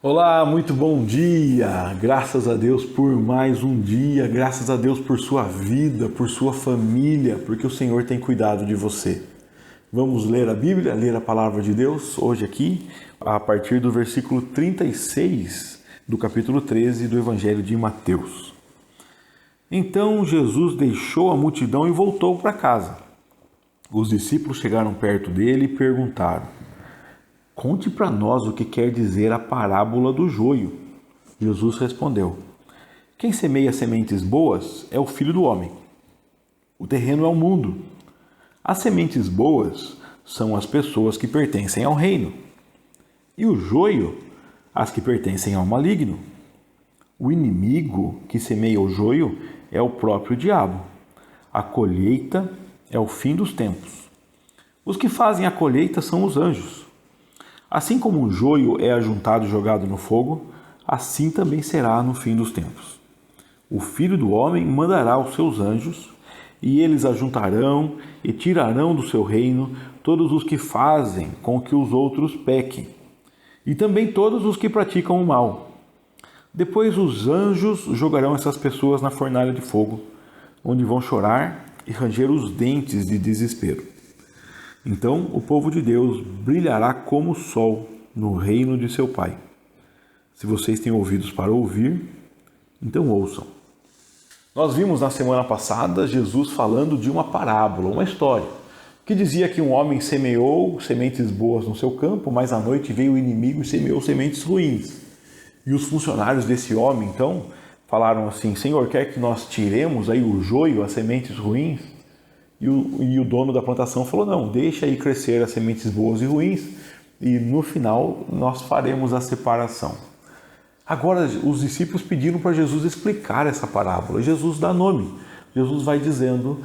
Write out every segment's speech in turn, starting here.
Olá, muito bom dia! Graças a Deus por mais um dia, graças a Deus por sua vida, por sua família, porque o Senhor tem cuidado de você. Vamos ler a Bíblia, ler a palavra de Deus hoje aqui, a partir do versículo 36 do capítulo 13 do Evangelho de Mateus. Então Jesus deixou a multidão e voltou para casa. Os discípulos chegaram perto dele e perguntaram: "Conte para nós o que quer dizer a parábola do joio." Jesus respondeu: "Quem semeia sementes boas é o Filho do Homem. O terreno é o mundo. As sementes boas são as pessoas que pertencem ao reino, e o joio, as que pertencem ao maligno. O inimigo que semeia o joio é o próprio diabo. A colheita é o fim dos tempos. Os que fazem a colheita são os anjos. Assim como o joio é ajuntado e jogado no fogo, assim também será no fim dos tempos. O Filho do Homem mandará os seus anjos, e eles ajuntarão e tirarão do seu reino todos os que fazem com que os outros pequem, e também todos os que praticam o mal. Depois os anjos jogarão essas pessoas na fornalha de fogo, onde vão chorar e ranger os dentes de desespero. Então o povo de Deus brilhará como o sol no reino de seu Pai. Se vocês têm ouvidos para ouvir, então ouçam." Nós vimos na semana passada Jesus falando de uma parábola, uma história, que dizia que um homem semeou sementes boas no seu campo, mas à noite veio o inimigo e semeou sementes ruins. E os funcionários desse homem, então, falaram assim: "Senhor, quer que nós tiremos aí o joio, as sementes ruins?" E o dono da plantação falou: "Não, deixa aí crescer as sementes boas e ruins, e no final nós faremos a separação." Agora os discípulos pediram para Jesus explicar essa parábola. Jesus dá nome. Jesus vai dizendo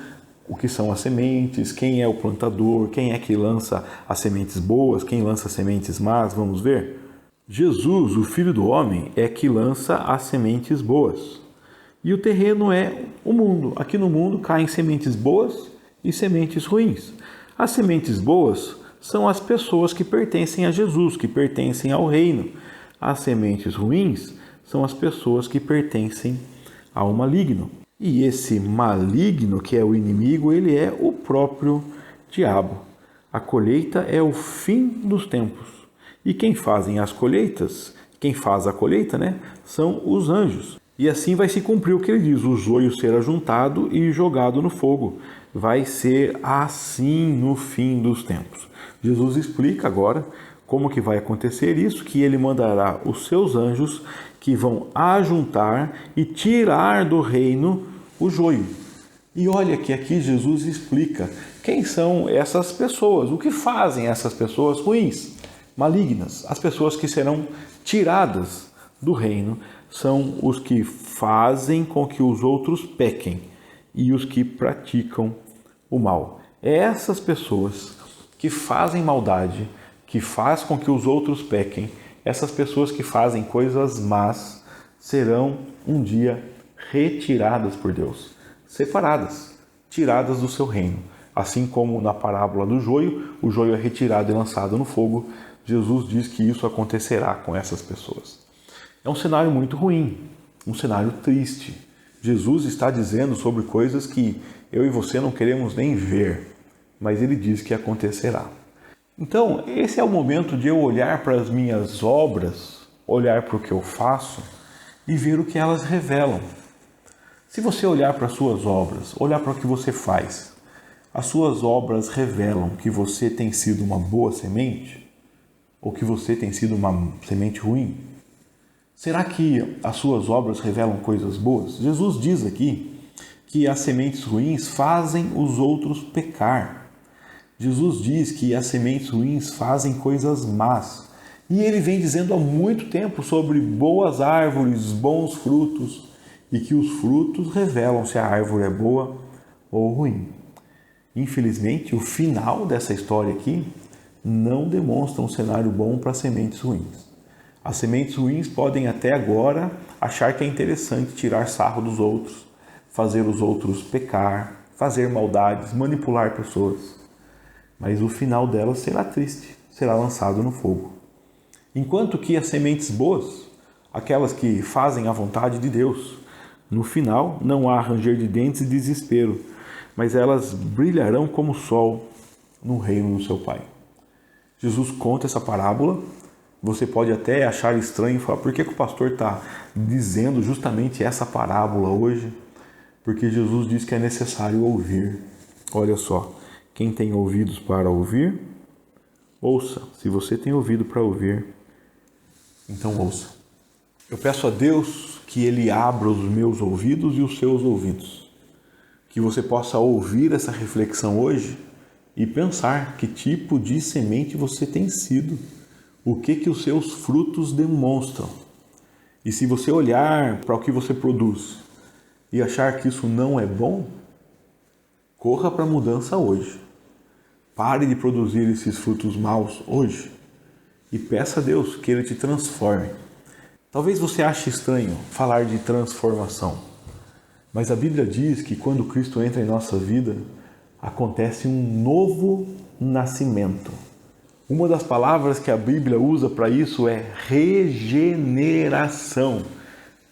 o que são as sementes, quem é o plantador, quem é que lança as sementes boas, quem lança as sementes más. Vamos ver? Jesus, o Filho do Homem, é que lança as sementes boas. E o terreno é o mundo. Aqui no mundo caem sementes boas e sementes ruins. As sementes boas são as pessoas que pertencem a Jesus, que pertencem ao reino. As sementes ruins são as pessoas que pertencem ao maligno. E esse maligno, que é o inimigo, ele é o próprio diabo. A colheita é o fim dos tempos. E quem fazem as colheitas, quem faz a colheita, são os anjos. E assim vai se cumprir o que ele diz: o joio será juntado e jogado no fogo. Vai ser assim no fim dos tempos. Jesus explica agora como que vai acontecer isso, que ele mandará os seus anjos que vão ajuntar e tirar do reino o joio. E olha que aqui Jesus explica quem são essas pessoas, o que fazem essas pessoas ruins, malignas. As pessoas que serão tiradas do reino são os que fazem com que os outros pequem e os que praticam o mal. Essas pessoas que fazem maldade, que faz com que os outros pequem, essas pessoas que fazem coisas más, serão um dia retiradas por Deus, separadas, tiradas do seu reino. Assim como na parábola do joio, o joio é retirado e lançado no fogo, Jesus diz que isso acontecerá com essas pessoas. É um cenário muito ruim, um cenário triste. Jesus está dizendo sobre coisas que eu e você não queremos nem ver, mas ele diz que acontecerá. Então, esse é o momento de eu olhar para as minhas obras, olhar para o que eu faço e ver o que elas revelam. Se você olhar para as suas obras, olhar para o que você faz, as suas obras revelam que você tem sido uma boa semente ou que você tem sido uma semente ruim? Será que as suas obras revelam coisas boas? Jesus diz aqui que as sementes ruins fazem os outros pecar. Jesus diz que as sementes ruins fazem coisas más. E ele vem dizendo há muito tempo sobre boas árvores, bons frutos, e que os frutos revelam se a árvore é boa ou ruim. Infelizmente, o final dessa história aqui não demonstra um cenário bom para sementes ruins. As sementes ruins podem até agora achar que é interessante tirar sarro dos outros, fazer os outros pecar, fazer maldades, manipular pessoas. Mas o final delas será triste, será lançado no fogo. Enquanto que as sementes boas, aquelas que fazem a vontade de Deus, no final não há ranger de dentes e desespero, mas elas brilharão como o sol no reino do seu Pai. Jesus conta essa parábola. Você pode até achar estranho e falar, por que o pastor está dizendo justamente essa parábola hoje? Porque Jesus diz que é necessário ouvir. Olha só, quem tem ouvidos para ouvir, ouça. Se você tem ouvido para ouvir, então ouça. Eu peço a Deus que Ele abra os meus ouvidos e os seus ouvidos. Que você possa ouvir essa reflexão hoje e pensar que tipo de semente você tem sido. O que os seus frutos demonstram. E se você olhar para o que você produz e achar que isso não é bom, corra para a mudança hoje. Pare de produzir esses frutos maus hoje e peça a Deus que Ele te transforme. Talvez você ache estranho falar de transformação, mas a Bíblia diz que quando Cristo entra em nossa vida, acontece um novo nascimento. Uma das palavras que a Bíblia usa para isso é regeneração.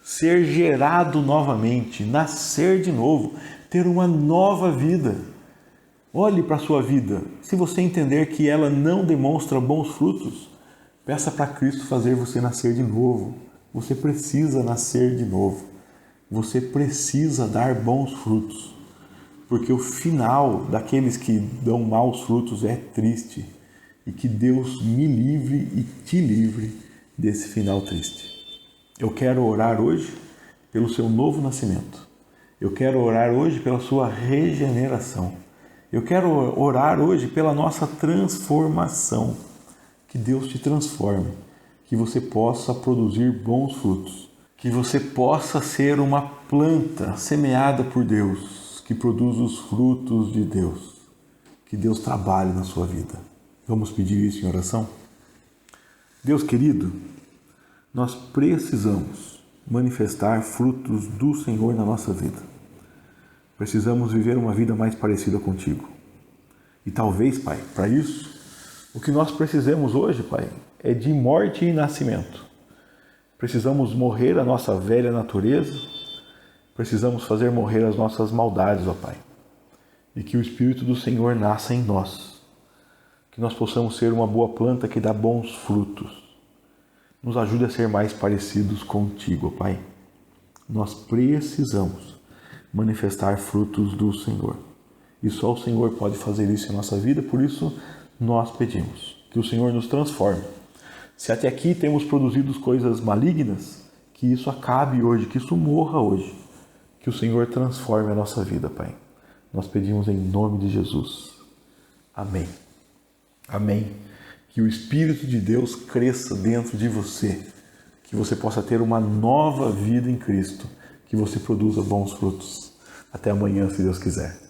Ser gerado novamente, nascer de novo, ter uma nova vida. Olhe para a sua vida. Se você entender que ela não demonstra bons frutos, peça para Cristo fazer você nascer de novo. Você precisa nascer de novo. Você precisa dar bons frutos. Porque o final daqueles que dão maus frutos é triste. E que Deus me livre e te livre desse final triste. Eu quero orar hoje pelo seu novo nascimento. Eu quero orar hoje pela sua regeneração. Eu quero orar hoje pela nossa transformação. Que Deus te transforme. Que você possa produzir bons frutos. Que você possa ser uma planta semeada por Deus, que produz os frutos de Deus. Que Deus trabalhe na sua vida. Vamos pedir isso em oração? Deus querido, nós precisamos manifestar frutos do Senhor na nossa vida. Precisamos viver uma vida mais parecida contigo. E talvez, Pai, para isso, o que nós precisamos hoje, Pai, é de morte e nascimento. Precisamos morrer a nossa velha natureza, precisamos fazer morrer as nossas maldades, ó Pai. E que o Espírito do Senhor nasça em nós. Que nós possamos ser uma boa planta que dá bons frutos. Nos ajude a ser mais parecidos contigo, Pai. Nós precisamos manifestar frutos do Senhor. E só o Senhor pode fazer isso em nossa vida, por isso nós pedimos que o Senhor nos transforme. Se até aqui temos produzido coisas malignas, que isso acabe hoje, que isso morra hoje. Que o Senhor transforme a nossa vida, Pai. Nós pedimos em nome de Jesus. Amém. Amém. Que o Espírito de Deus cresça dentro de você. Que você possa ter uma nova vida em Cristo. Que você produza bons frutos. Até amanhã, se Deus quiser.